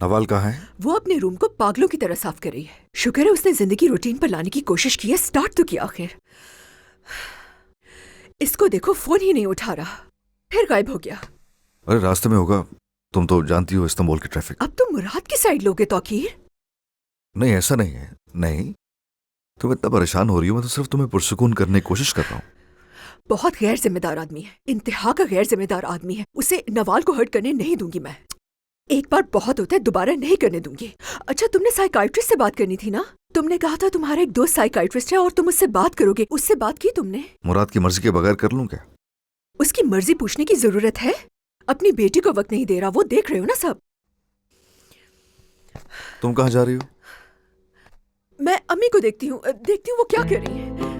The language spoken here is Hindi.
नवाल कहाँ है? वो अपने रूम को पागलों की तरह साफ कर रही है। शुक्र है उसने जिंदगी रूटीन पर लाने की कोशिश की है, स्टार्ट तो किया आखिर। इसको देखो, फोन ही नहीं उठा रहा, फिर गायब हो गया। अरे रास्ते में होगा, तुम तो जानती हो इस्तांबुल की ट्रैफिक। अब तुम मुराद की साइड लोगे तौकीर? नहीं ऐसा नहीं है, नहीं तुम इतना परेशान हो रही हो, मैं तो सिर्फ तुम्हें पुरसुकून करने की कोशिश कर रहा हूँ। बहुत गैर जिम्मेदार आदमी है, इंतहा का गैर जिम्मेदार आदमी है। उसे नवाल को हर्ट करने नहीं दूंगी मैं। एक बार बहुत होता है, दोबारा नहीं करने दूंगी। अच्छा, तुमने साइकाइट्रिस्ट से बात करनी थी ना? तुमने कहा था तुम्हारा एक दोस्त साइकाइट्रिस्ट है और तुम उससे बात करोगे। उससे बात की तुमने? मुराद की मर्जी के बगैर कर लूं क्या? उसकी मर्जी पूछने की जरूरत है? अपनी बेटी को वक्त नहीं दे रहा, वो देख रहे हो ना सब। तुम कहाँ जा रही हो? मैं अम्मी को देखती हूँ वो क्या कर रही है।